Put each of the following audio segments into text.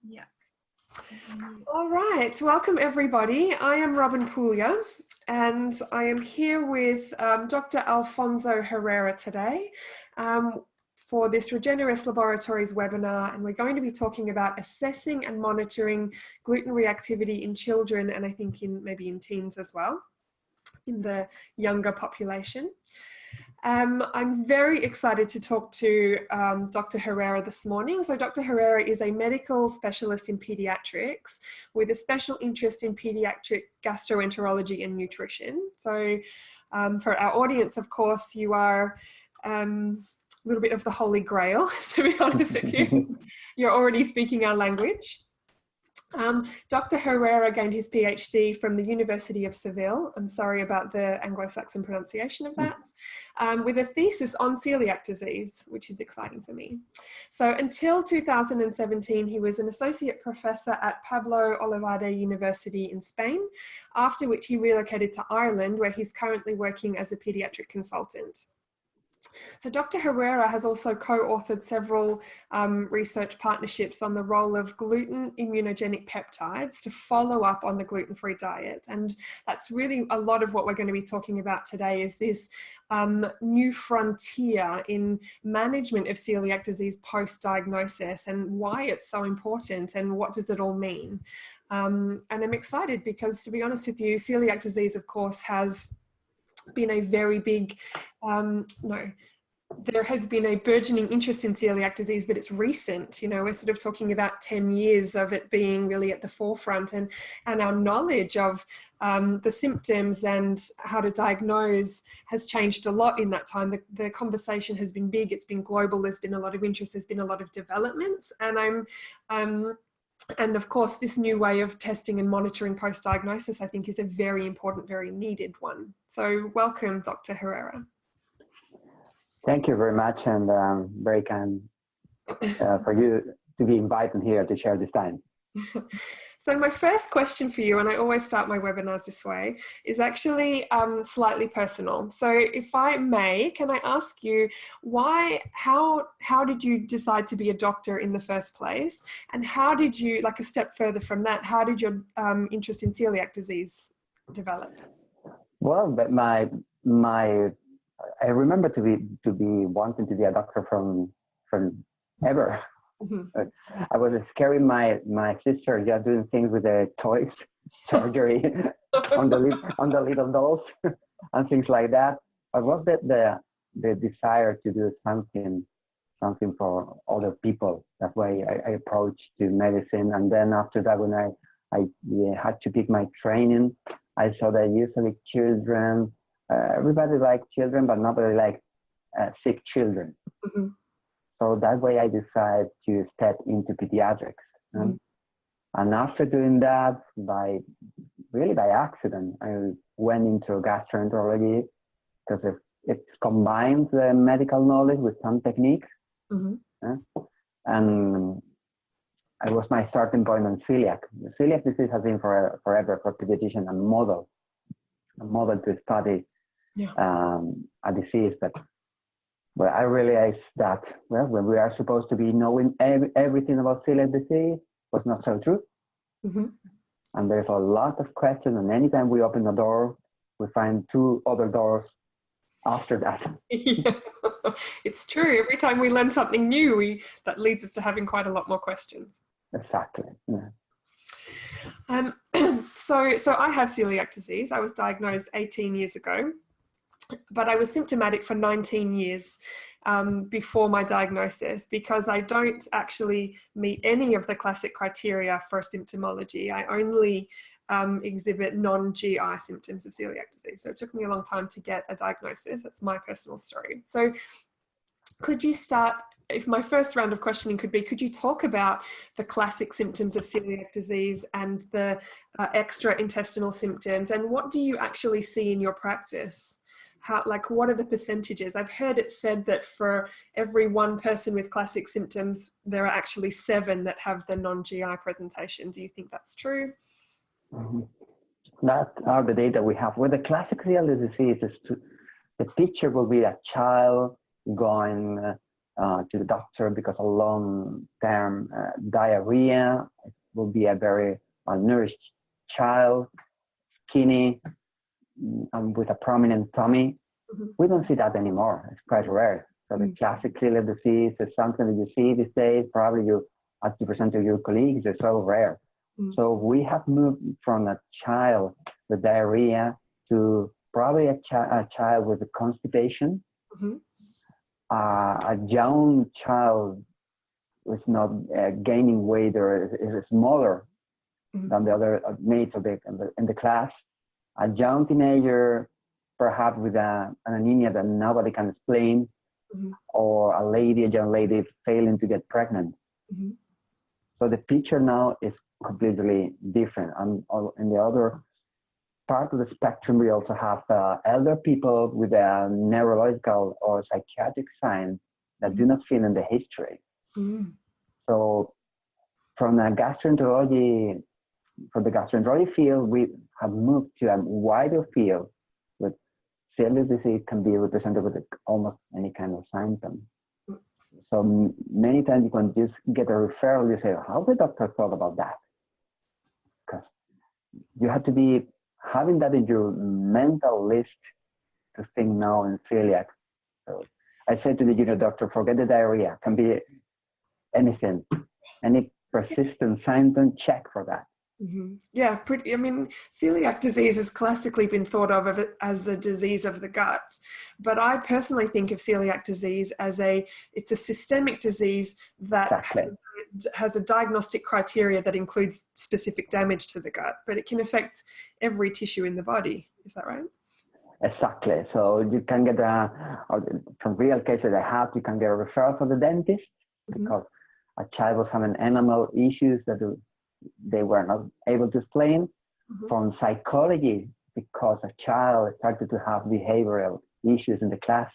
Yeah. All right, welcome everybody. I am Robyn Puglia and I am here with Dr. Alfonso Herrera today for this Regeneres Laboratories webinar, and we're going to be talking about assessing and monitoring gluten reactivity in children, and I think maybe in teens as well, in the younger population. I'm very excited to talk to Dr. Herrera this morning. So Dr. Herrera is a medical specialist in pediatrics with a special interest in pediatric gastroenterology and nutrition. So for our audience, of course, you are a little bit of the holy grail, to be honest with you. You're already speaking our language. Dr. Herrera gained his PhD from the University of Seville, I'm sorry about the Anglo-Saxon pronunciation of that, with a thesis on celiac disease, which is exciting for me. So until 2017, he was an associate professor at Pablo Olavide University in Spain, after which he relocated to Ireland, where he's currently working as a pediatric consultant. So Dr. Herrera has also co-authored several research partnerships on the role of gluten immunogenic peptides to follow up on the gluten-free diet. And that's really a lot of what we're going to be talking about today, is this new frontier in management of celiac disease post-diagnosis and why it's so important and what does it all mean. And I'm excited because, to be honest with you, celiac disease, of course, has been a very big, there has been a burgeoning interest in celiac disease, but it's recent. You know, we're sort of talking about 10 years of it being really at the forefront, and our knowledge of the symptoms and how to diagnose has changed a lot in that time. The conversation has been big, it's been global, there's been a lot of interest, there's been a lot of developments, and and of course, this new way of testing and monitoring post-diagnosis, I think, is a very important, very needed one. So welcome, Dr. Herrera. Thank you very much, and very kind for you to be invited here to share this time. So my first question for you, and I always start my webinars this way, is actually slightly personal. So if I may, can I ask you how did you decide to be a doctor in the first place? And how did you, like a step further from that, how did your interest in celiac disease develop? Well, but I remember to be wanting to be a doctor from ever. Mm-hmm. I was scaring my sister, just doing things with the toys, surgery on the little dolls and things like that. But was that the desire to do something for other people? That's why I approached to medicine. And then after that, when I had to pick my training, I saw that usually children, everybody likes children, but nobody likes sick children. Mm-hmm. So that way I decided to step into pediatrics. Mm-hmm. And after doing that, by accident, I went into gastroenterology because it combines the medical knowledge with some techniques. Mm-hmm. And it was my starting point on celiac. Celiac disease has been forever for pediatricians a model to study a disease, but I realized that, well, when we are supposed to be knowing everything about celiac disease, was not so true. Mm-hmm. And there's a lot of questions, and anytime we open a door, we find 2 other doors after that. Yeah, it's true. Every time we learn something new, that leads us to having quite a lot more questions. Exactly. Yeah. So I have celiac disease. I was diagnosed 18 years ago. But I was symptomatic for 19 years before my diagnosis, because I don't actually meet any of the classic criteria for symptomology. I only exhibit non-GI symptoms of celiac disease. So it took me a long time to get a diagnosis. That's my personal story. So could you start, if my first round of questioning could be, could you talk about the classic symptoms of celiac disease and the extra intestinal symptoms, and what do you actually see in your practice? What are the percentages? I've heard it said that for every 1 person with classic symptoms, there are actually 7 that have the non-GI presentation. Do you think that's true? Mm-hmm. That are the data we have. With the classic celiac disease, the picture will be a child going to the doctor because of long-term diarrhea. It will be a very malnourished child, skinny, and with a prominent tummy. We don't see that anymore. It's quite rare. So the classic celiac disease is something that you see these days. Probably 80% of your colleagues are so rare. So we have moved from a child with diarrhea to probably a child with constipation, a young child who's not gaining weight or is smaller than the other mates in the class, a young teenager perhaps with an anemia that nobody can explain, or a young lady failing to get pregnant. So the picture now is completely different. And in the other part of the spectrum, we also have elder people with a neurological or psychiatric signs that do not fit in the history. So from the gastroenterology field, we have moved to a wider field with celiac disease can be represented with almost any kind of symptom. So many times when you just get a referral, you say, how the doctor thought about that? Because you have to be having that in your mental list to think now in celiac. So I said to the junior doctor, forget the diarrhea, can be anything, any persistent symptom, check for that. Yeah, I mean, celiac disease has classically been thought of as a disease of the guts, but I personally think of celiac disease as it's a systemic disease that has a diagnostic criteria that includes specific damage to the gut, but it can affect every tissue in the body. Is that right? Exactly. So you can get from real cases I have, you can get a referral for the dentist because a child was having enamel issues that they were not able to explain. From psychology, because a child started to have behavioral issues in the class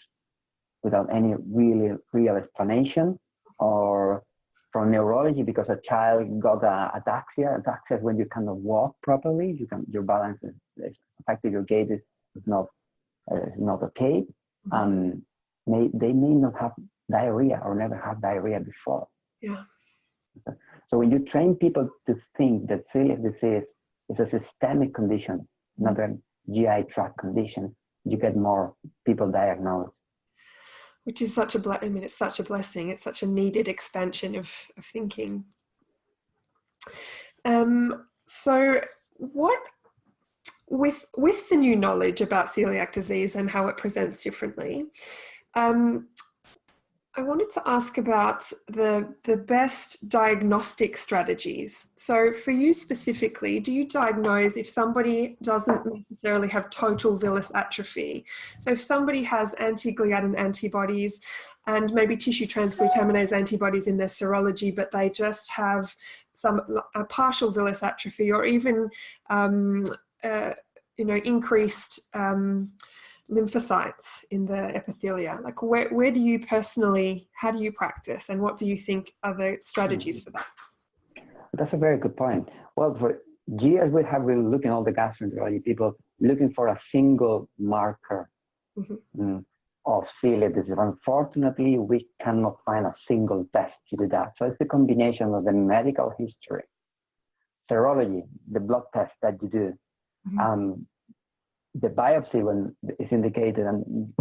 without any real explanation, or from neurology, because a child got ataxia. Ataxia is when you cannot walk properly. Your balance is affected. Your gait is not okay, and they may not have diarrhea or never have diarrhea before. Yeah. So when you train people to think that celiac disease is a systemic condition, not a GI tract condition, you get more people diagnosed. Which is such a it's such a blessing. It's such a needed expansion of thinking. So what, with the new knowledge about celiac disease and how it presents differently, I wanted to ask about the best diagnostic strategies. So for you specifically, do you diagnose if somebody doesn't necessarily have total villus atrophy? So if somebody has anti-gliadin antibodies and maybe tissue transglutaminase antibodies in their serology, but they just have a partial villus atrophy, or even increased lymphocytes in the epithelia, like where do you personally, how do you practice, and what do you think are the strategies for that? That's a very good point. Well, for years we have been looking, all the gastroenterology people looking for a single marker of celiac disease. Unfortunately, we cannot find a single test to do that. So it's the combination of the medical history, serology, the blood test that you do, the biopsy when it's indicated, and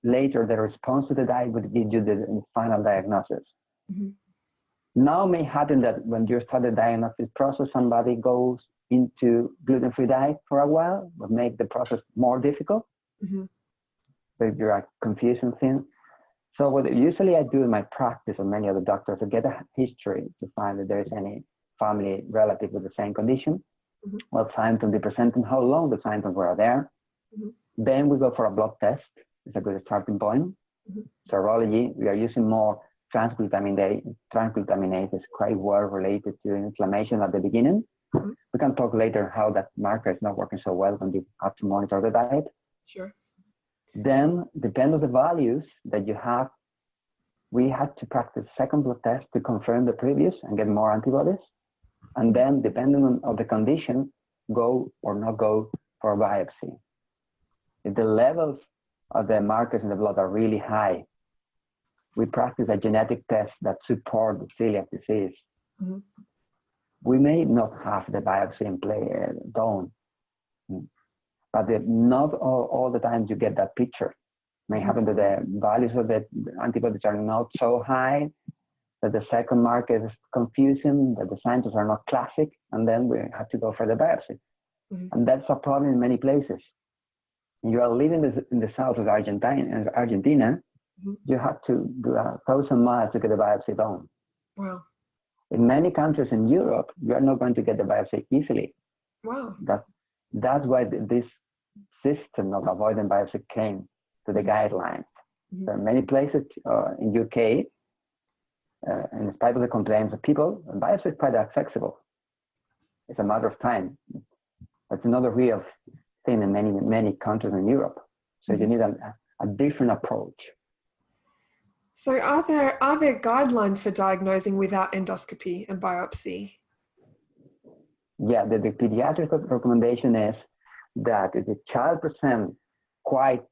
later the response to the diet would give you the final diagnosis. Now may happen that when you start the diagnosis process, somebody goes into gluten-free diet for a while, but make the process more difficult. So you're a confusing thing. So what usually I do in my practice, and many other doctors, I get a history to find if there is any family relative with the same condition, what symptoms they present and how long the symptoms were there. Then we go for a blood test. It's a good starting point. Serology, we are using more transglutaminase. Transglutaminase is quite well related to inflammation at the beginning. We can talk later how that marker is not working so well when you have to monitor the diet. Sure. Then, depending on the values that you have, we had to practice second blood test to confirm the previous and get more antibodies. And then, depending on the condition, go or not go for a biopsy. If the levels of the markers in the blood are really high, we practice a genetic test that supports the celiac disease. Mm-hmm. We may not have the biopsy in play done, but not all the times you get that picture. May happen that the values of the antibodies are not so high, that the second marker is confusing, that the symptoms are not classic, and then we have to go for the biopsy. Mm-hmm. And that's a problem in many places. You are living in the south of Argentina, mm-hmm. You have to do 1,000 miles to get a biopsy done. Wow. In many countries in Europe, you are not going to get the biopsy easily. Wow. That's why this system of avoiding biopsy came to the mm-hmm. guidelines. Mm-hmm. There are many places in UK, in spite of the complaints of people, biopsy is quite accessible. It's a matter of time. That's another real thing in many countries in Europe. So mm-hmm. you need a different approach. So are there guidelines for diagnosing without endoscopy and biopsy? Yeah, the pediatric recommendation is that if the child presents quite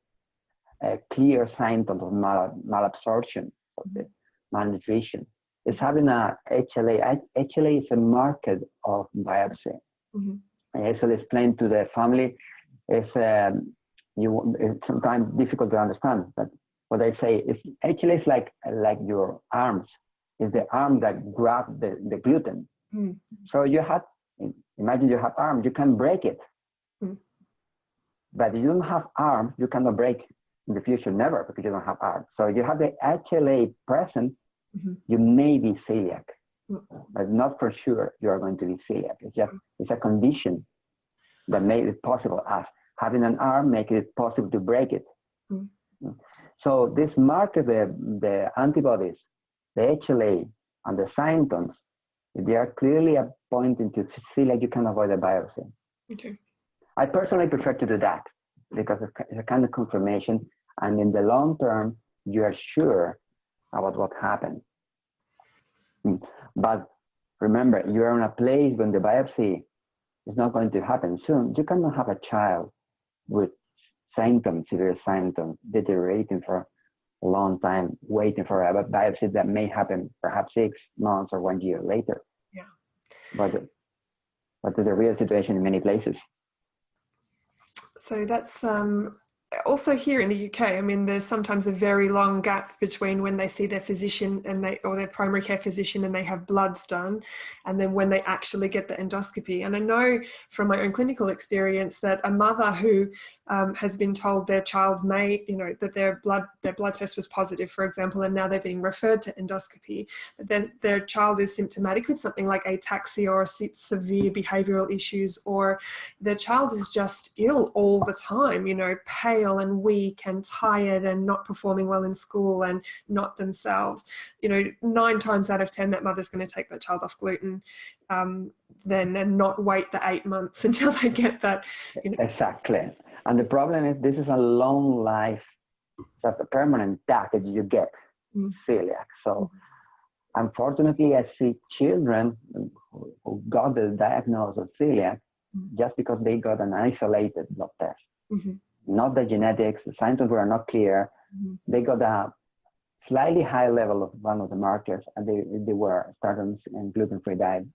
clear symptoms of malabsorption, of the malnutrition, is having a HLA. HLA is a marker of biopsy. Mm-hmm. I actually explained to the family, it's sometimes difficult to understand, but what I say is HLA is like your arms. It's the arm that grabs the gluten. Mm. So imagine you have arms, you can break it. Mm. But if you don't have arms, you cannot break in the future, never, because you don't have arms. So if you have the HLA present, mm-hmm. you may be celiac, but not for sure you are going to be celiac. It's a condition that made it possible, as having an arm make it possible to break it. Mm. So this marker, the antibodies, the HLA, and the symptoms, they are clearly pointing to celiac. You can avoid a biopsy. Okay. I personally prefer to do that because it's a kind of confirmation, and in the long term, you are sure about what happened. But remember, you are in a place when the biopsy is not going to happen soon. You cannot have a child with symptoms, severe symptoms, deteriorating for a long time, waiting for a biopsy that may happen perhaps 6 months or 1 year later. Yeah. But it's a real situation in many places. So that's also here in the UK. I mean, there's sometimes a very long gap between when they see their physician or their primary care physician and they have bloods done, and then when they actually get the endoscopy. And I know from my own clinical experience that a mother who has been told their child may, that their blood test was positive, for example, and now they're being referred to endoscopy, but their child is symptomatic with something like ataxia or severe behavioral issues, or their child is just ill all the time, pale and weak and tired and not performing well in school and not themselves. 9 times out of 10, that mother's going to take that child off gluten then and not wait the 8 months until they get that. Exactly. And the problem is this is a long life, that's a permanent package you get, celiac. So unfortunately, I see children who got the diagnosis of celiac just because they got an isolated blood test. Mm-hmm. Not the genetics, the symptoms were not clear. Mm-hmm. They got a slightly high level of one of the markers, and they were started on gluten-free diet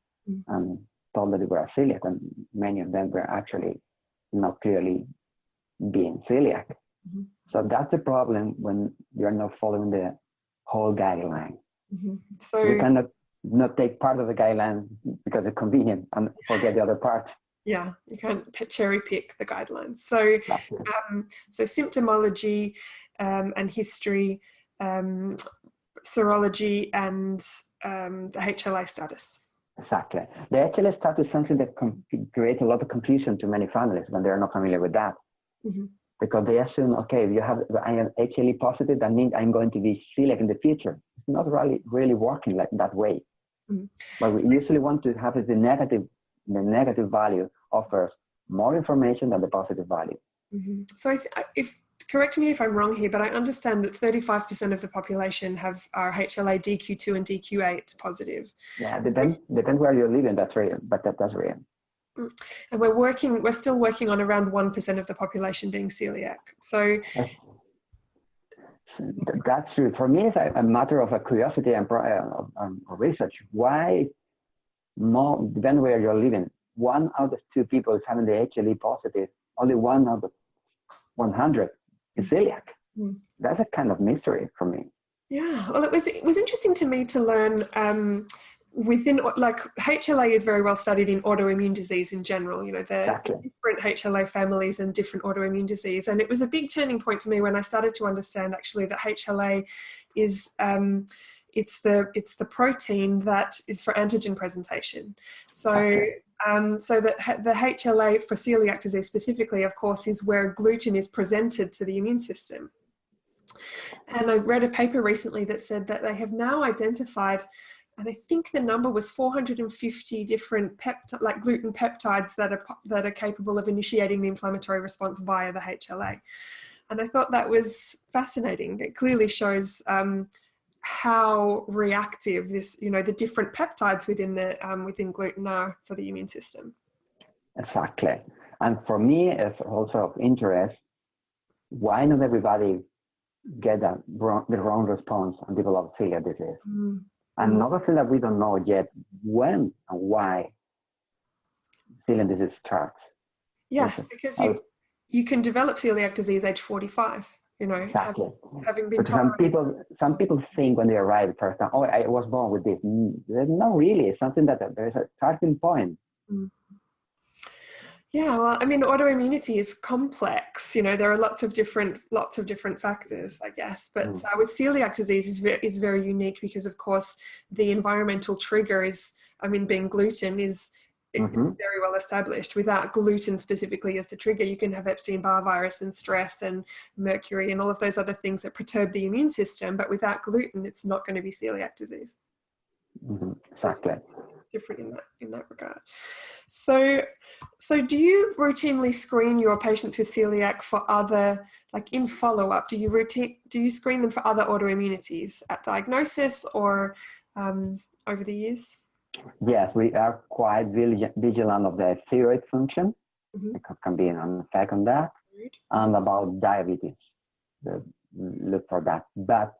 and told that they were celiac, and many of them were actually not clearly being celiac. Mm-hmm. So that's the problem when you're not following the whole guideline. Mm-hmm. So you cannot not take part of the guideline because it's convenient and forget the other part. Yeah, you can't cherry pick the guidelines. So, so symptomology and history, serology, and the HLA status. Exactly. The HLA status is something that creates a lot of confusion to many families when they're not familiar with that. Mm-hmm. Because they assume, okay, if I am HLA positive, that means I'm going to be celiac in the future. It's not really working like that way. Mm-hmm. What we usually want to have is the negative value offers more information than the positive value. Mm-hmm. So correct me if I'm wrong here, but I understand that 35% of the population are HLA DQ2 and DQ8 positive. Yeah, depends where you're living, that's real, but that's real. And we're still working on around 1% of the population being celiac. So that's true. For me, it's a matter of a curiosity and research. Why, depending where you're living, 1 out of 2 people is having the HLE positive. Only 1 out of 100 is celiac. Mm. That's a kind of mystery for me. Yeah, well, it was interesting to me to learn within, like, HLA is very well studied in autoimmune disease in general. You know, the different HLA families and different autoimmune disease, and it was a big turning point for me when I started to understand actually that HLA is it's the protein that is for antigen presentation. So. So that the HLA for celiac disease specifically, of course, is where gluten is presented to the immune system. And I read a paper recently that said that they have now identified, and I think the number was 450 different gluten peptides that are capable of initiating the inflammatory response via the HLA. And I thought that was fascinating. It clearly shows how reactive this, you know, the different peptides within gluten are for the immune system. Exactly. And for me, it's also of interest, why not everybody get the wrong response and develop celiac disease? Mm. Another thing that we don't know yet, when and why celiac disease starts. Yes, because you can develop celiac disease age 45. You know, exactly. Having been told. Some people think when they arrive the first time, oh, I was born with this. Not really. It's something that there's a starting point. Mm. Yeah, well, I mean, autoimmunity is complex. You know, there are lots of different factors, I guess. But with celiac disease is very unique because, of course, the environmental trigger is, I mean, being gluten is very well established. Without gluten specifically as the trigger, you can have Epstein-Barr virus and stress and mercury and all of those other things that perturb the immune system. But without gluten, it's not going to be celiac disease. Exactly. Different in that regard. So do you routinely screen your patients with celiac for other, like in follow-up, do you screen them for other autoimmunities at diagnosis or over the years? Yes, we are quite vigilant of the thyroid function. It can be an effect on that, and about diabetes. Look for that. But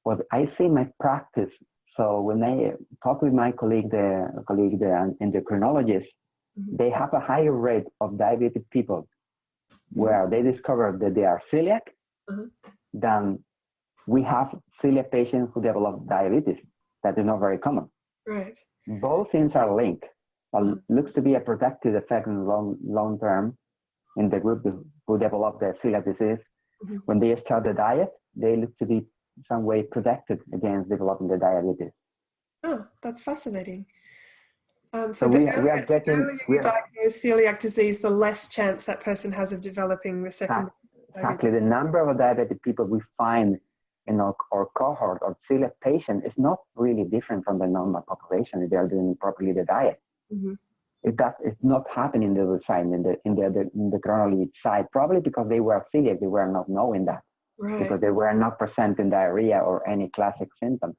what I see in my practice, so when I talk with my colleague, the endocrinologist, they have a higher rate of diabetic people where they discover that they are celiac than we have celiac patients who develop diabetes. That is not very common. Right. Both things are linked. Looks to be a protective effect in long term in the group who develop the celiac disease. When they start the diet, they look to be some way protected against developing the diabetes. Oh, that's fascinating. So the earlier you diagnose celiac disease, the less chance that person has of developing the second. Exactly. The number of diabetic people we find in our cohort of celiac patients is not really different from the normal population if they are doing properly the diet. It's not happening in the other side, in the chronology side, probably because they were celiac, they were not knowing that. Right. Because they were not presenting diarrhea or any classic symptoms.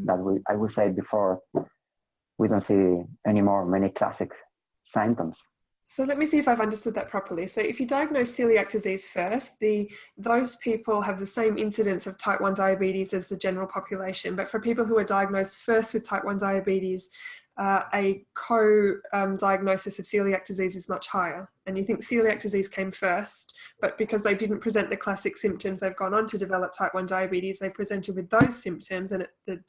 That I would say before, we don't see anymore many classic symptoms. So let me see if I've understood that properly. So if you diagnose celiac disease first, those people have the same incidence of type 1 diabetes as the general population. But for people who are diagnosed first with type 1 diabetes, a co-diagnosis of celiac disease is much higher. And you think celiac disease came first, but because they didn't present the classic symptoms, they've gone on to develop type 1 diabetes. They presented with those symptoms and the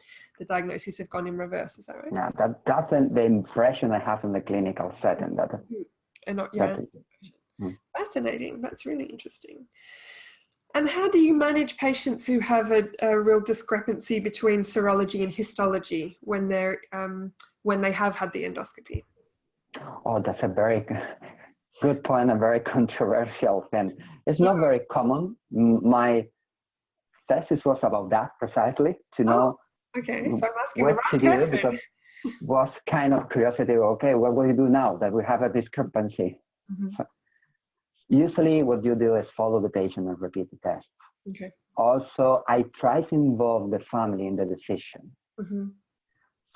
diagnoses have gone in reverse. Is that right? Yeah, that's the impression I have in the clinical setting. Fascinating. That's really interesting. And how do you manage patients who have a real discrepancy between serology and histology when they have had the endoscopy? Oh, that's a very good point, a very controversial thing. It's not very common. My thesis was about that precisely, to know okay, so I'm asking the right person. Because was kind of curiosity, okay, what will you do now that we have a discrepancy? So, usually what you do is follow the patient and repeat the test. Okay. Also, I try to involve the family in the decision.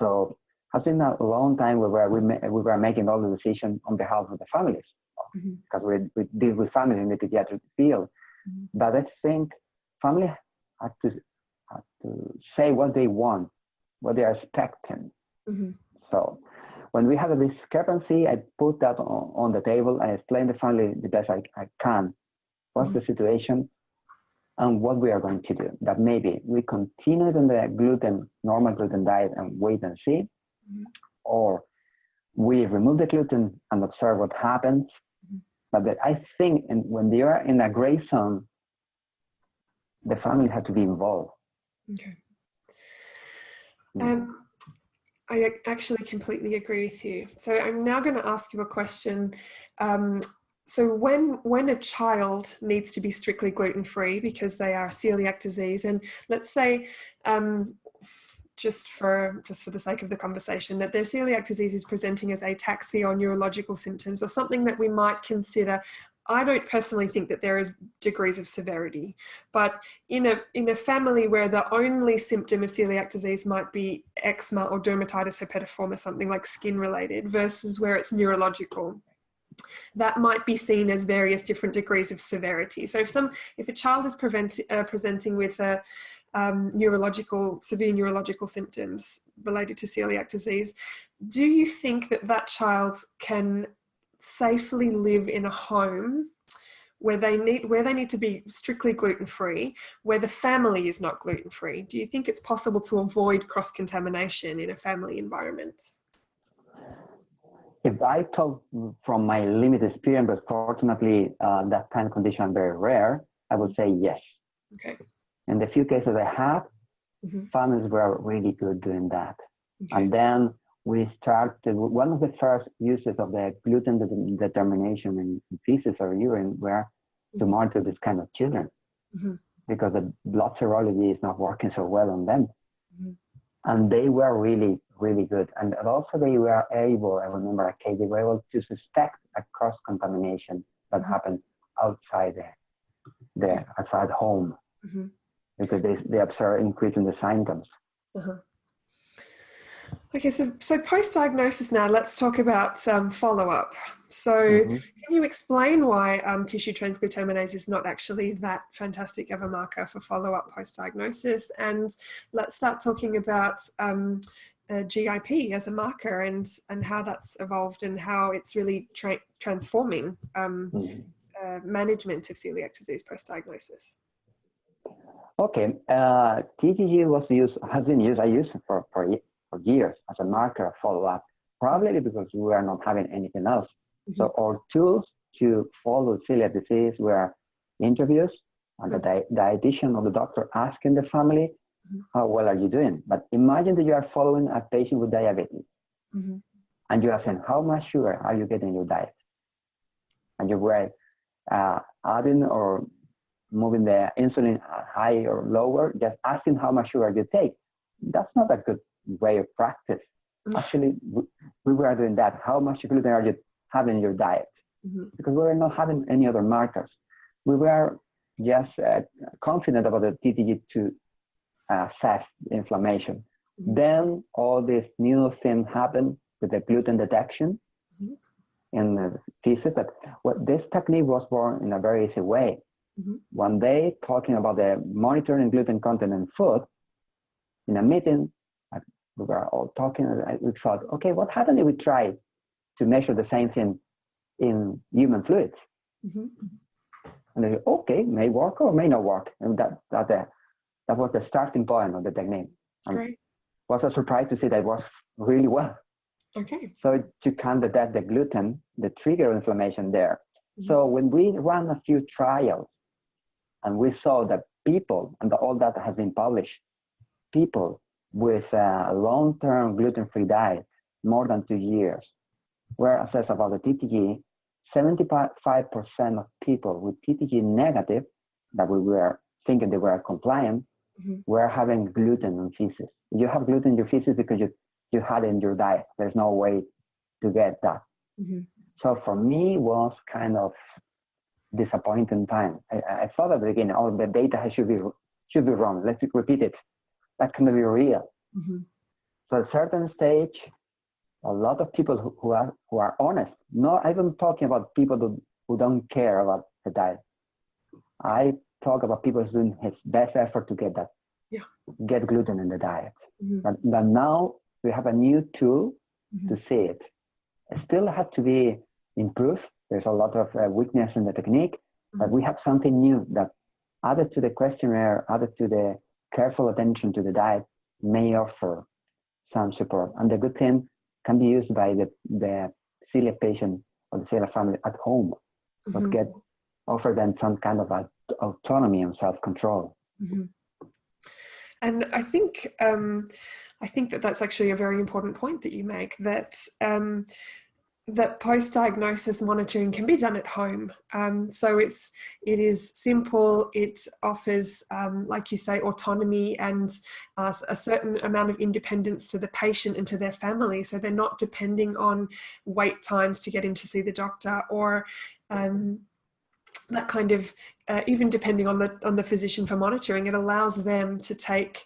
So it's been a long time where we were making all the decisions on behalf of the families, because we deal with families in the pediatric field. But I think family had to say what they want, what they are expecting. Mm-hmm. So when we have a discrepancy, I put that on the table. I explain the family the best I can. What's the situation and what we are going to do. That maybe we continue on the normal gluten diet and wait and see, or we remove the gluten and observe what happens. But I think when they are in a gray zone, the family has to be involved. Okay. I actually completely agree with you. So I'm now going to ask you a question. So when a child needs to be strictly gluten-free because they are celiac disease, and let's say, just for the sake of the conversation, that their celiac disease is presenting as ataxia or neurological symptoms or something that we might consider. I don't personally think that there are degrees of severity, but in a family where the only symptom of celiac disease might be eczema or dermatitis herpetiformis, something like skin related, versus where it's neurological, that might be seen as various different degrees of severity. So if a child is presenting with severe neurological symptoms related to celiac disease, do you think that child can safely live in a home where they need to be strictly gluten-free, where the family is not gluten-free? Do you think it's possible to avoid cross-contamination in a family environment? If I talk from my limited experience, but fortunately that kind of condition is very rare, I would say yes. Okay. In the few cases I had, families were really good doing that. Okay. And then we started, one of the first uses of the gluten determination in feces or urine were to monitor this kind of children, because the blood serology is not working so well on them. And they were really, really good. And also they were able, I remember a case, they were able to suspect a cross-contamination that happened outside outside home, because they observed increase in the symptoms. Okay, so post-diagnosis now, let's talk about follow-up. So can you explain why tissue transglutaminase is not actually that fantastic of a marker for follow-up post-diagnosis? And let's start talking about GIP as a marker and how that's evolved and how it's really transforming management of celiac disease post-diagnosis. Okay, TGG has been used, I used it for years as a marker of follow-up, probably because we were not having anything else. So our tools to follow celiac disease were interviews and the dietitian or the doctor asking the family, how well are you doing? But imagine that you are following a patient with diabetes and you are saying, how much sugar are you getting in your diet? And you were adding or moving the insulin high or lower, just asking how much sugar you take. That's not a good way of practice. Actually, we were doing that. How much gluten are you having in your diet? Because we were not having any other markers. We were just confident about the TTG to assess inflammation. Then all this new thing happened with the gluten detection in the feces. But this technique was born in a very easy way. One day, talking about the monitoring gluten content in food, in a meeting, we were all talking, and we thought, okay, what happens if we try to measure the same thing in human fluids? And they said, okay, may work or may not work. And that was the starting point of the technique. And it was a surprise to see that it was really well. Okay. So you can detect the gluten, the trigger inflammation there. So when we ran a few trials, and we saw that people, and all data has been published, people with a long-term gluten-free diet, more than 2 years, were assessed about the TTG. 75% of people with TTG negative, that we were thinking they were compliant, were having gluten in feces. You have gluten in your feces because you had it in your diet. There's no way to get that. So for me, it was kind of disappointing time. I thought at the beginning, oh, the data should be wrong. Let's repeat it. That cannot be real. So at a certain stage, a lot of people who are honest, not even talking about people who don't care about the diet. I talk about people doing his best effort to get that, get gluten in the diet. But now we have a new tool to see it. It still has to be improved. There's a lot of weakness in the technique, but we have something new that added to the questionnaire, added to the careful attention to the diet, may offer some support. And the good thing can be used by the celiac patient or the celiac family at home, but offer them some kind of autonomy and self-control. And I think that that's actually a very important point that you make, that that post-diagnosis monitoring can be done at home. So it is simple. It offers, like you say, autonomy and a certain amount of independence to the patient and to their family. So they're not depending on wait times to get in to see the doctor, or that kind of, even depending on the physician for monitoring. It allows them to take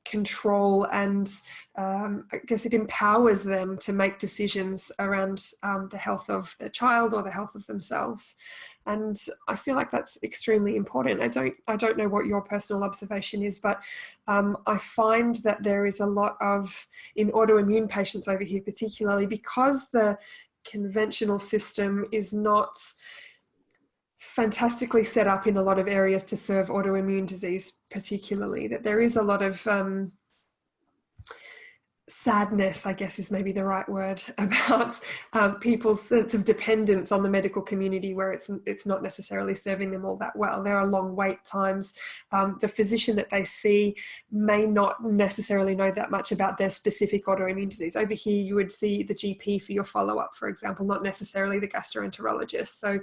control, and I guess it empowers them to make decisions around the health of their child or the health of themselves. And I feel like that's extremely important. I don't know what your personal observation is, but I find that there is a lot of, in autoimmune patients over here particularly, because the conventional system is not fantastically set up in a lot of areas to serve autoimmune disease, particularly, that there is a lot of sadness, I guess is maybe the right word, about people's sense of dependence on the medical community, where it's not necessarily serving them all that well. There are long wait times. The physician that they see may not necessarily know that much about their specific autoimmune disease. Over here, you would see the GP for your follow-up, for example, not necessarily the gastroenterologist. So,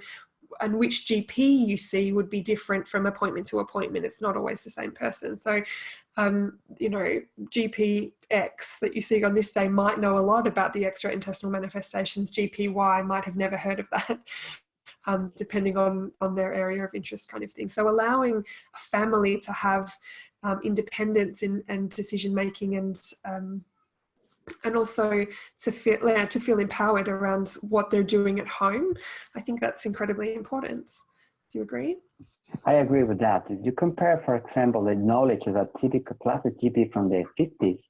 and which GP you see would be different from appointment to appointment. It's not always the same person. So, GP X that you see on this day might know a lot about the extraintestinal manifestations. GP Y might have never heard of that, depending on their area of interest, kind of thing. So allowing a family to have independence and decision-making, and also to feel empowered around what they're doing at home. I think that's incredibly important. Do you agree? I agree with that. If you compare, for example, the knowledge of a typical classic GP from the 50s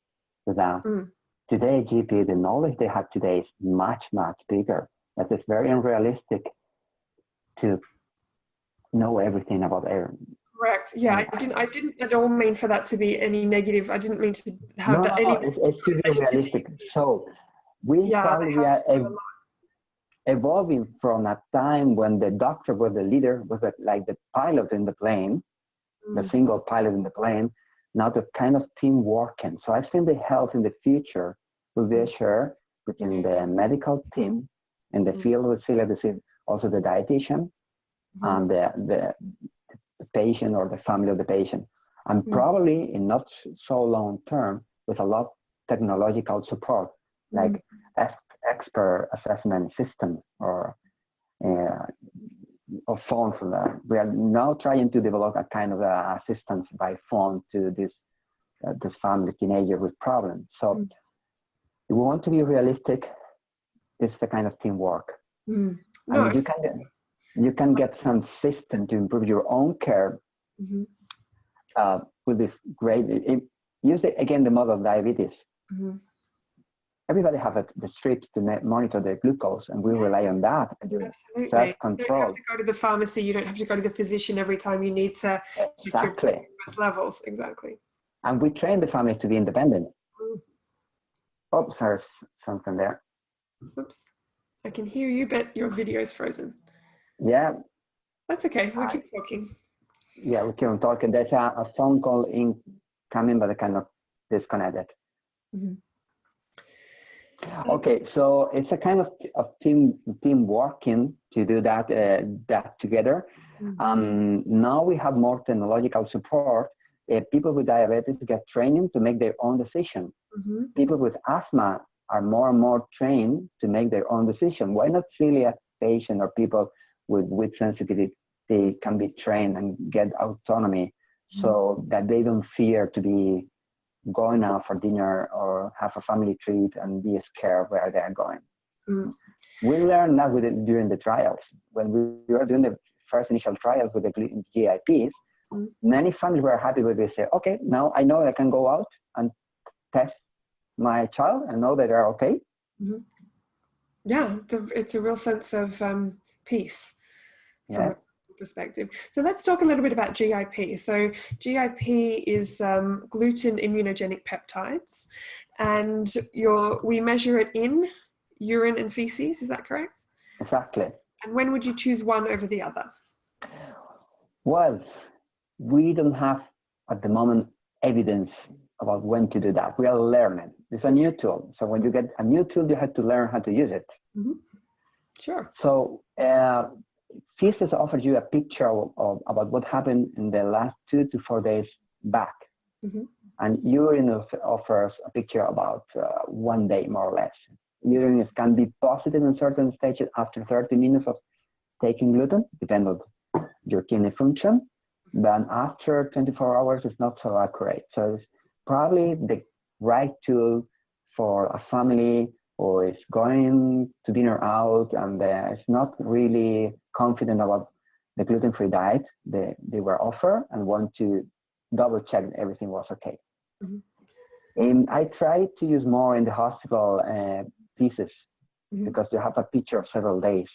with today GP, the knowledge they have today is much, much bigger. That is very unrealistic to know everything about everything. Correct. Yeah, I didn't at all mean for that to be any negative. I didn't mean to have that. It's really realistic. So we are evolving from a time when the doctor was the leader, was like the pilot in the plane, the single pilot in the plane, now the kind of team working. So I think the health in the future will be assured between the medical team in the field with celiac disease, also the dietitian, and the patient or the family of the patient, and probably in not so long term with a lot of technological support, like expert assessment system or phone for that. We are now trying to develop a kind of assistance by phone to this family teenager with problems. So if we want to be realistic, it's the kind of teamwork. And you can get some system to improve your own care with this great, use again the model of diabetes. Everybody have the strips to monitor their glucose, and we rely on that. Absolutely. Self-control. You don't have to go to the pharmacy. You don't have to go to the physician every time you need to check your glucose levels. Exactly. And we train the family to be independent. Oops, there's something there. Oops. I can hear you, but your video is frozen. Yeah. That's okay. We keep talking. Yeah, we keep on talking. There's a phone call incoming, but I cannot disconnect it. Okay, so it's a kind of team working to do that together. Now we have more technological support. People with diabetes get training to make their own decision. People with asthma are more and more trained to make their own decision. Why not celiac patient or people with sensitivity can be trained and get autonomy so that they don't fear to be going out for dinner or have a family treat and be scared where they are going. We learned that during the trials. When we were doing the first initial trials with the gluten GIPs, many families were happy with this. Say, okay, now I know I can go out and test my child and know that they're okay. Mm-hmm. Yeah, it's a real sense of peace from a perspective. So let's talk a little bit about GIP. So GIP is gluten immunogenic peptides, and we measure it in urine and feces. Is that correct? Exactly. And when would you choose one over the other? Well, we don't have at the moment evidence about when to do that. We are learning. It's a new tool. So when you get a new tool, you have to learn how to use it. Mm-hmm. Sure. So feces offers you a picture of about what happened in the last 2 to 4 days back. Mm-hmm. And urine offers a picture about 1 day, more or less. Urine can be positive in certain stages after 30 minutes of taking gluten, depending on your kidney function. But after 24 hours, it's not so accurate. So it's probably the right tool for a family who is going to dinner out and is not really confident about the gluten-free diet they were offered and want to double check that everything was okay. Mm-hmm. And I try to use more in the hospital pieces because you have a picture of several days.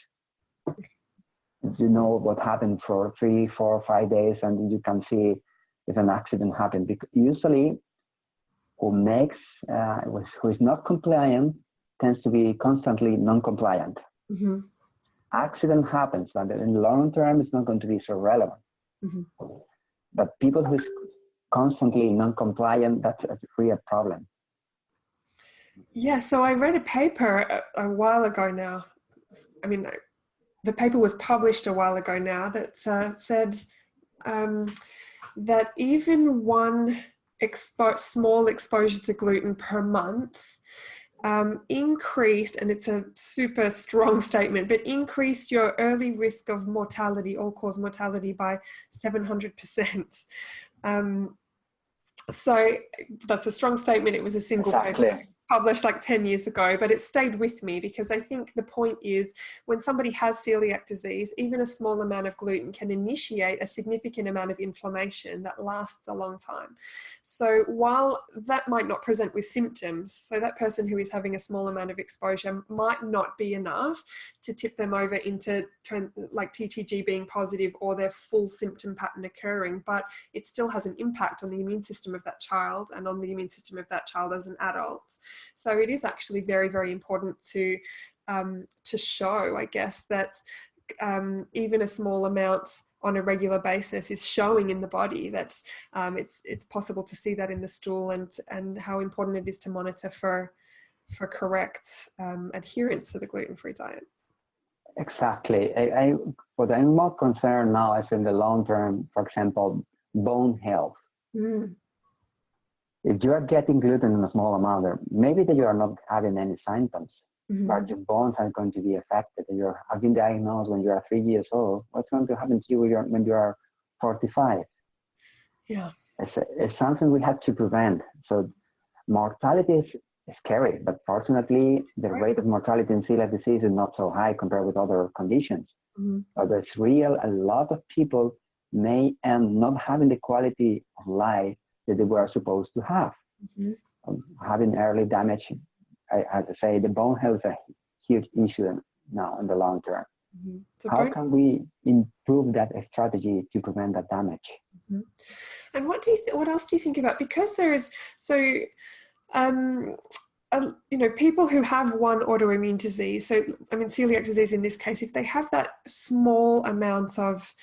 You know what happened for 3, 4, 5 days, and you can see if an accident happened. Because usually, who is not compliant tends to be constantly non-compliant. Mm-hmm. Accident happens, but in the long term, it's not going to be so relevant. Mm-hmm. But people who is constantly non-compliant, that's a real problem. Yeah, so I read a paper a while ago now. I mean, the paper was published a while ago now that said that even one small exposure to gluten per month increased, and it's a super strong statement, but increased your early risk of mortality, all-cause mortality, by 700%. So that's a strong statement. It was a single paper published like 10 years ago, but it stayed with me because I think the point is when somebody has celiac disease, even a small amount of gluten can initiate a significant amount of inflammation that lasts a long time. So while that might not present with symptoms, so that person who is having a small amount of exposure might not be enough to tip them over into like TTG being positive or their full symptom pattern occurring, but it still has an impact on the immune system of that child and on the immune system of that child as an adult. So it is actually very, very important to show, I guess, that even a small amount on a regular basis is showing in the body that it's possible to see that in the stool, and how important it is to monitor for correct adherence to the gluten-free diet. Exactly. What I'm more concerned now is in the long term, for example, bone health. Mm. If you are getting gluten in a small amount, maybe that you are not having any symptoms, but your bones are going to be affected. You have been diagnosed when you are 3 years old. What's going to happen to you when you are 45? Yeah. It's something we have to prevent. So mortality is scary, but fortunately, the rate of mortality in celiac disease is not so high compared with other conditions. Mm-hmm. But there's a lot of people may end not having the quality of life that they were supposed to have. Mm-hmm. Having early damage, as I say, the bone health is a huge issue now in the long term. Mm-hmm. So how can we improve that strategy to prevent that damage? Mm-hmm. And what else do you think about? Because there is people who have one autoimmune disease, so I mean celiac disease in this case, if they have that small amount of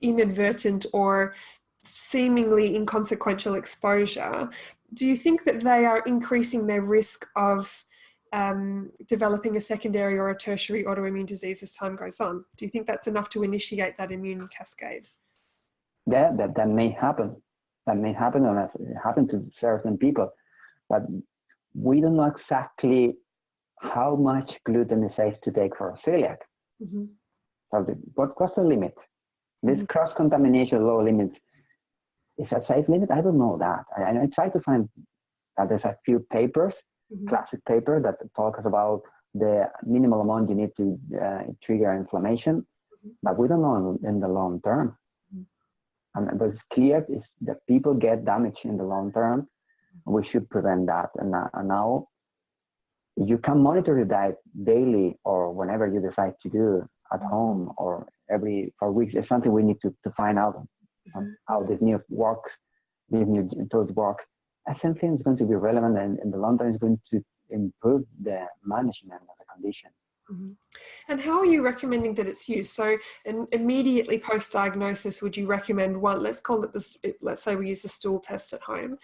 inadvertent or seemingly inconsequential exposure, do you think that they are increasing their risk of developing a secondary or a tertiary autoimmune disease as time goes on? Do you think that's enough to initiate that immune cascade? Yeah, that may happen. That may happen, and it happens to certain people. But we don't know exactly how much gluten is safe to take for celiac. Mm-hmm. So what's the limit? This cross-contamination low limit is a safe limit? I don't know that. I try to find that there's a few papers, classic paper that talks about the minimal amount you need to trigger inflammation. but we don't know in the long term. And what's clear is that people get damaged in the long term. We should prevent that. And now you can monitor your diet daily or whenever you decide to do at home or every 4 weeks. It's something we need to find out how this new works, these new tools work. I think it's going to be relevant, and in the long term, it's going to improve the management of the condition. And how are you recommending that it's used? So immediately post-diagnosis, would you recommend one, let's call it this, let's say we use the stool test at home.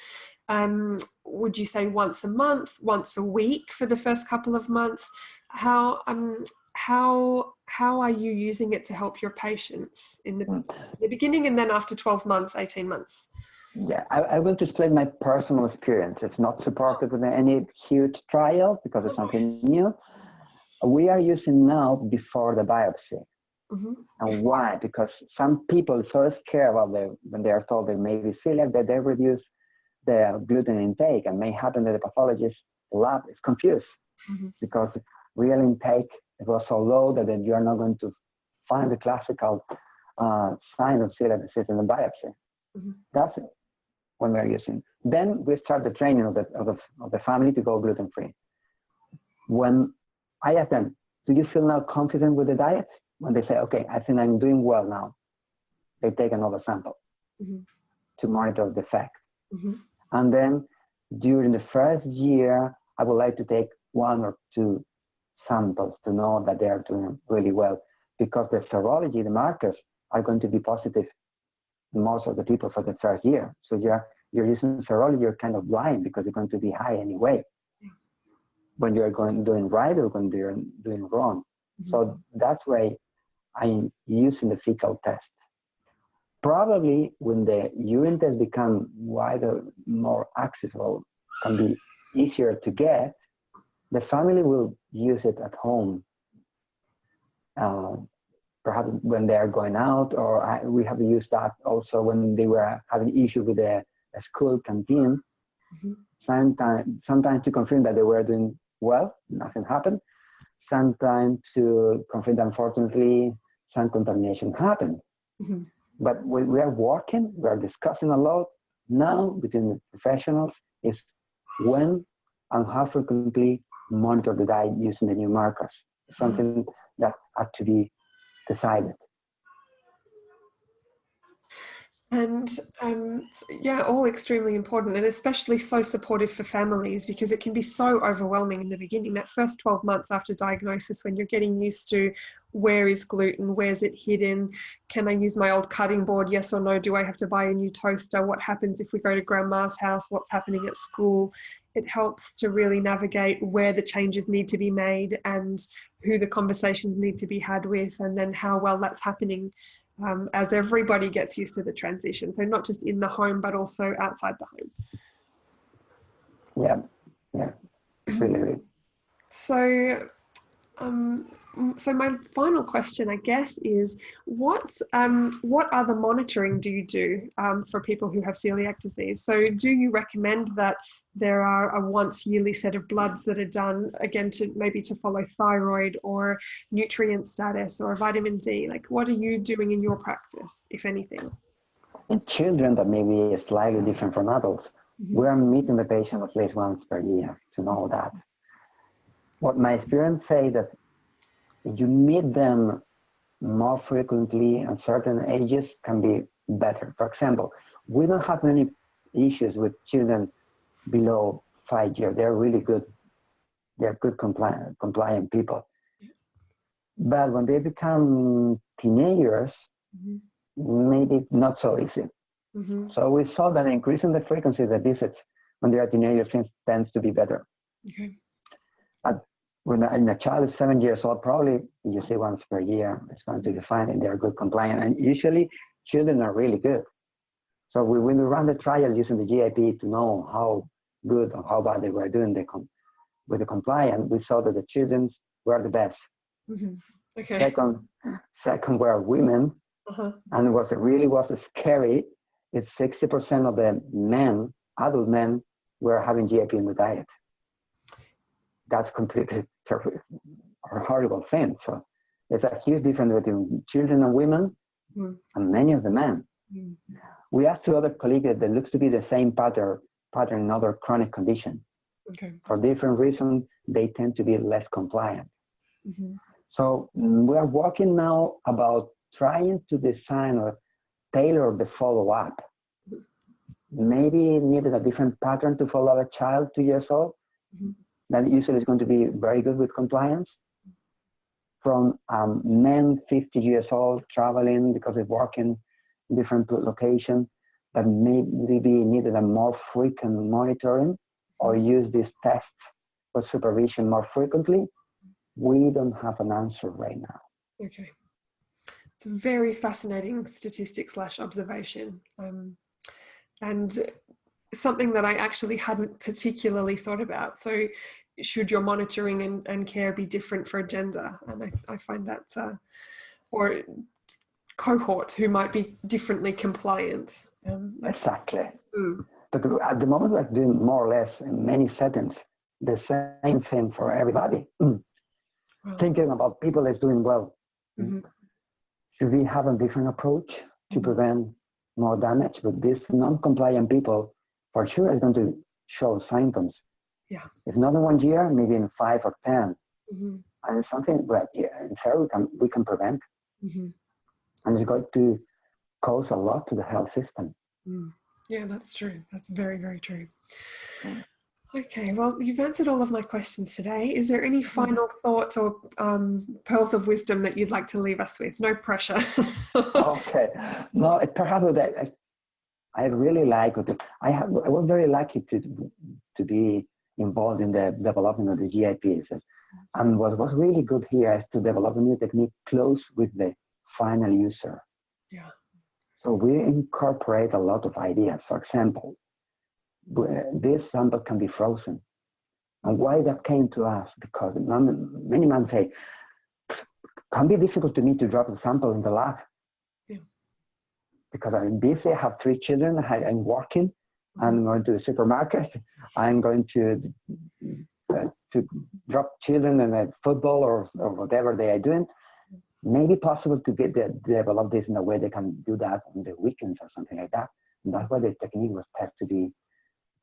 Would you say once a month, once a week for the first couple of months? How are you using it to help your patients in the beginning and then after 12 months, 18 months? Yeah, I will explain my personal experience. It's not supported with any huge trial because it's something new. We are using now before the biopsy. And why? Because some people so scared about when they are told they may be celiac that they reduce the gluten intake, and may happen that the pathologist lab is confused because real intake it was so low that then you are not going to find the classical sign of celiac disease in the biopsy. That's it. When we are using. Then we start the training of the family to go gluten-free. When I ask them, do you feel now confident with the diet? When they say, okay, I think I'm doing well now, they take another sample to monitor the effect. And then during the first year, I would like to take 1 or 2 samples to know that they are doing really well, because the serology, the markers, are going to be positive most of the people for the first year. So you're using serology, you're kind of blind because it's going to be high anyway. When you're doing right or when you're doing wrong. So that's why I'm using the fecal test. Probably when the urine test become wider, more accessible, can be easier to get, the family will use it at home. Perhaps when they are going out, or we have used that also when they were having issues with the school canteen. Sometimes to confirm that they were doing well, nothing happened. Sometimes to confirm that unfortunately some contamination happened. But we are working, we are discussing a lot now between the professionals is when and how frequently monitor the diet using the new markers. Something that had to be decided. And yeah, all extremely important, and especially so supportive for families, because it can be so overwhelming in the beginning, that first 12 months after diagnosis, when you're getting used to where is gluten, where's it hidden, can I use my old cutting board, yes or no, do I have to buy a new toaster, what happens if we go to grandma's house, what's happening at school. It helps to really navigate where the changes need to be made and who the conversations need to be had with, and then how well that's happening as everybody gets used to the transition. So not just in the home, but also outside the home. Yeah, really. So my final question, I guess, is what other monitoring do you do for people who have celiac disease? So do you recommend that there are a once yearly set of bloods that are done, again, to follow thyroid or nutrient status or vitamin D? Like, what are you doing in your practice, if anything? In children, that may be slightly different from adults. We are meeting the patient at least once per year to know that. What my experience say that you meet them more frequently at certain ages can be better. For example, we don't have many issues with children below 5 years. They're really good. They're good compliant people. But when they become teenagers, maybe not so easy. So we saw that increasing the frequency of the visits when they are teenagers tends to be better. But when a child is 7 years old, probably you see once per year, it's going to be fine and they're good compliant. And usually children are really good. So when we run the trial using the GIP to know how good or how bad they were doing with the compliance, we saw that the children were the best. Second were women, and it really was scary. It's 60% of the men, adult men, were having GIP in the diet. That's completely a horrible thing. So There's a huge difference between children and women and many of the men. We asked two other colleagues that looks to be the same pattern in other chronic conditions. Okay. For different reasons, they tend to be less compliant. So we are working now about trying to design or tailor the follow-up. Maybe needed a different pattern to follow a child 2 years old. That usually is going to be very good with compliance. From men 50 years old traveling because they work in different locations, that maybe needed a more frequent monitoring or use these tests for supervision more frequently. We don't have an answer right now. Okay. It's a very fascinating statistic / observation. And something that I actually hadn't particularly thought about. So should your monitoring and care be different for a gender? And I find that, or cohort who might be differently compliant. Exactly. But at the moment we're doing more or less in many settings, the same thing for everybody. Thinking about people that's doing well. Should we have a different approach to prevent more damage? But these non-compliant people, for sure, is going to show symptoms. Yeah. If not in 1 year, maybe in 5 or 10. And it's something that in theory we can prevent. And it's going to cause a lot to the health system. Yeah, that's true. That's very, very true. Okay, well, you've answered all of my questions today. Is there any final thought or pearls of wisdom that you'd like to leave us with? No pressure. Okay. No, perhaps that I really like it. I was very lucky to be involved in the development of the GIPs. And what was really good here is to develop a new technique close with the final user. Yeah. So we incorporate a lot of ideas. For example, this sample can be frozen. And why that came to us? Because many men say, it can be difficult to me to drop the sample in the lab. Yeah. Because I'm busy, I have 3 children, I'm working, I'm going to the supermarket, I'm going to drop children in football or whatever they are doing. Maybe possible to develop this in a way they can do that on the weekends or something like that. And that's why the technique was tested to be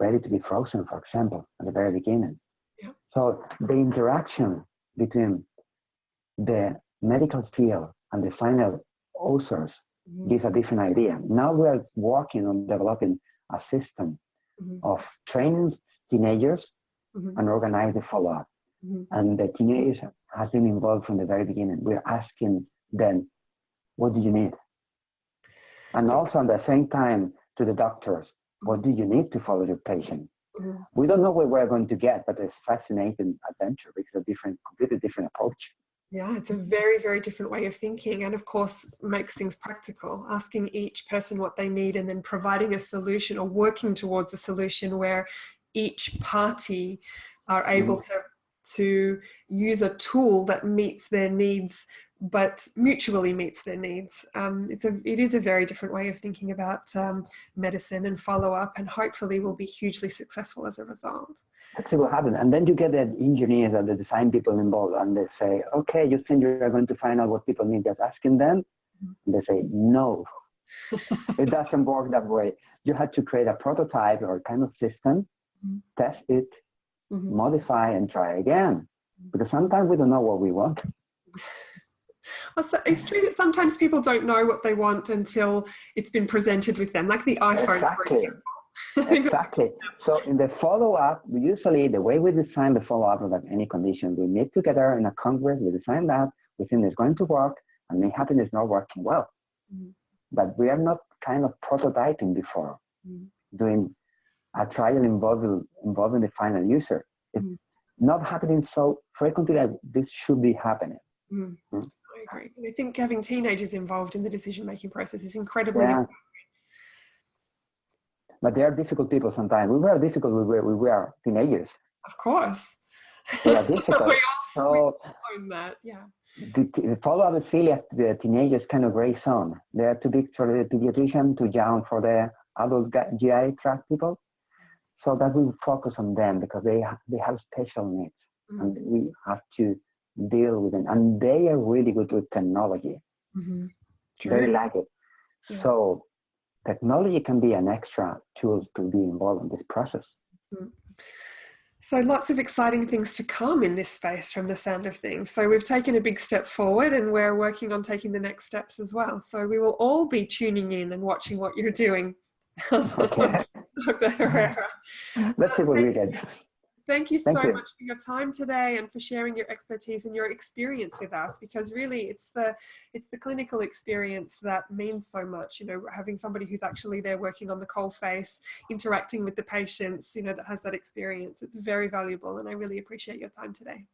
ready to be frozen, for example, at the very beginning. Yeah. So the interaction between the medical field and the final users gives a different idea. Now we are working on developing a system of training teenagers and organize the follow-up. And the teenagers has been involved from the very beginning. We're asking them, what do you need? And also at the same time to the doctors, what do you need to follow your patient? We don't know what we're going to get, but it's a fascinating adventure because it's a completely different approach. Yeah, it's a very, very different way of thinking, and of course makes things practical, asking each person what they need and then providing a solution or working towards a solution where each party are able to use a tool that meets their needs but mutually meets their needs. It is a very different way of thinking about medicine and follow-up, and hopefully will be hugely successful as a result. That's what happens. And then you get the engineers and the design people involved, and they say, okay, you think you're going to find out what people need, just asking them? And they say, no, it doesn't work that way. You have to create a prototype or kind of system, test it, modify, and try again. Because sometimes we don't know what we want. It's true that sometimes people don't know what they want until it's been presented with them, like the iPhone, for example. Exactly. So in the follow-up, usually the way we design the follow-up of any condition, we meet together in a congress, we design that, we think it's going to work, and may happen it's not working well. But we are not kind of prototyping before, doing a trial involving the final user. It's not happening so frequently that this should be happening. I agree. I think having teenagers involved in the decision-making process is incredibly important. But they are difficult people sometimes. We were difficult when we were teenagers. Of course. We are difficult. we all own that, yeah. The follow-up with celiac, the teenagers kind of gray zone. They are too big for the pediatrician, too young for the adult GI tract people. So that we focus on them because they have special needs. And we have to deal with it, and they are really good with technology. Mm-hmm. They like it. Yeah. So technology can be an extra tool to be involved in this process. Mm-hmm. So lots of exciting things to come in this space from the sound of things. So we've taken a big step forward and we're working on taking the next steps as well. So we will all be tuning in and watching what you're doing, Okay. Dr. Herrera. Let's see what we get. Thank you Thank so you. much for your time today and for sharing your expertise and your experience with us, because really it's the clinical experience that means so much, you know, having somebody who's actually there working on the coalface, interacting with the patients, you know, that has that experience. It's very valuable and I really appreciate your time today.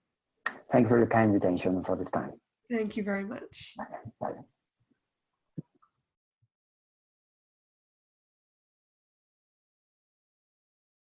Thank you for your kind attention for this time. Thank you very much. Bye.